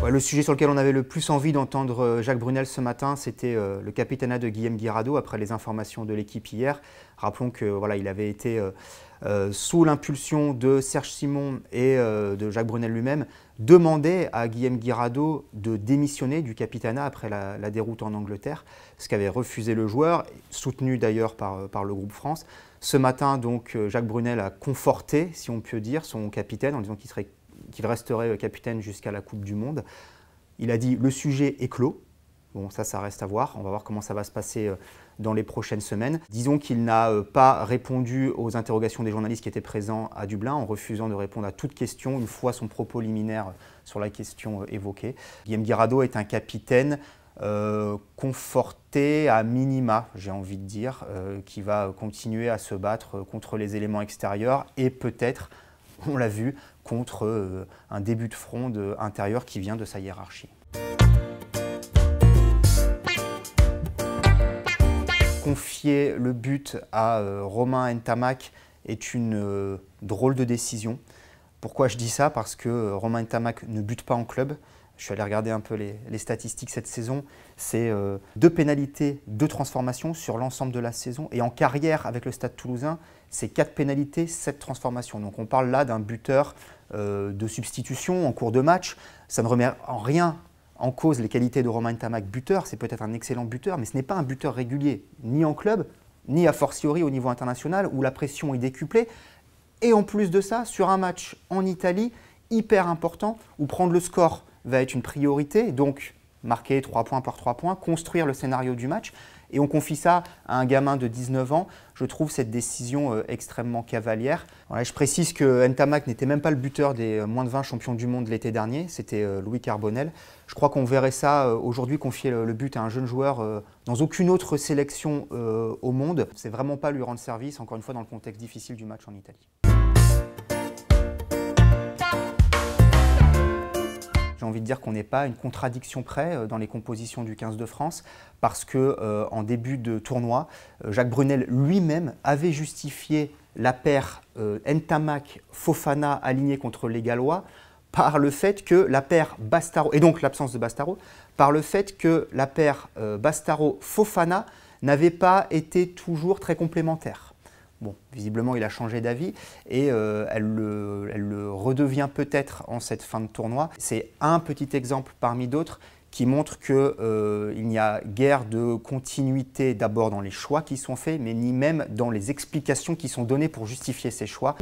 Ouais, le sujet sur lequel on avait le plus envie d'entendre Jacques Brunel ce matin, c'était le capitanat de Guillem Guirado après les informations de l'équipe hier. Rappelons que voilà, il avait été sous l'impulsion de Serge Simon et de Jacques Brunel lui-même, demandé à Guillem Guirado de démissionner du capitanat après la déroute en Angleterre, ce qu'avait refusé le joueur, soutenu d'ailleurs par le groupe France. Ce matin, donc, Jacques Brunel a conforté, si on peut dire, son capitaine en disant qu'il resterait capitaine jusqu'à la Coupe du Monde. Il a dit « le sujet est clos ». Bon, ça reste à voir. On va voir comment ça va se passer dans les prochaines semaines. Disons qu'il n'a pas répondu aux interrogations des journalistes qui étaient présents à Dublin en refusant de répondre à toute question une fois son propos liminaire sur la question évoquée. Guillem Guirado est un capitaine conforté à minima, j'ai envie de dire, qui va continuer à se battre contre les éléments extérieurs et peut-être, on l'a vu, contre un début de fronde intérieur qui vient de sa hiérarchie. Confier le but à Romain Ntamak est une drôle de décision. Pourquoi je dis ça? Parce que Romain Ntamak ne bute pas en club. Je suis allé regarder un peu les statistiques cette saison. C'est 2 pénalités, 2 transformations sur l'ensemble de la saison. Et en carrière avec le Stade Toulousain, c'est 4 pénalités, 7 transformations. Donc on parle là d'un buteur de substitution en cours de match. Ça ne remet en rien en cause les qualités de Romain Ntamak buteur. C'est peut-être un excellent buteur, mais ce n'est pas un buteur régulier, ni en club, ni a fortiori au niveau international où la pression est décuplée. Et en plus de ça, sur un match en Italie, hyper important, où prendre le score va être une priorité, donc marquer 3 points par 3 points, construire le scénario du match. Et on confie ça à un gamin de 19 ans. Je trouve cette décision extrêmement cavalière. Voilà, je précise que Ntamak n'était même pas le buteur des moins de 20 champions du monde l'été dernier. C'était Louis Carbonel. Je crois qu'on verrait ça aujourd'hui, confier le but à un jeune joueur dans aucune autre sélection au monde. C'est vraiment pas lui rendre service, encore une fois, dans le contexte difficile du match en Italie. J'ai envie de dire qu'on n'est pas à une contradiction près dans les compositions du 15 de France parce qu'en début de tournoi, Jacques Brunel lui-même avait justifié la paire Ntamak-Fofana alignée contre les Gallois par le fait que la paire Bastaro, et donc l'absence de Bastaro, par le fait que la paire Bastaro-Fofana n'avait pas été toujours très complémentaire. Bon, visiblement, il a changé d'avis et elle le redevient peut-être en cette fin de tournoi. C'est un petit exemple parmi d'autres qui montre qu'il n'y a guère de continuité d'abord dans les choix qui sont faits, mais ni même dans les explications qui sont données pour justifier ces choix.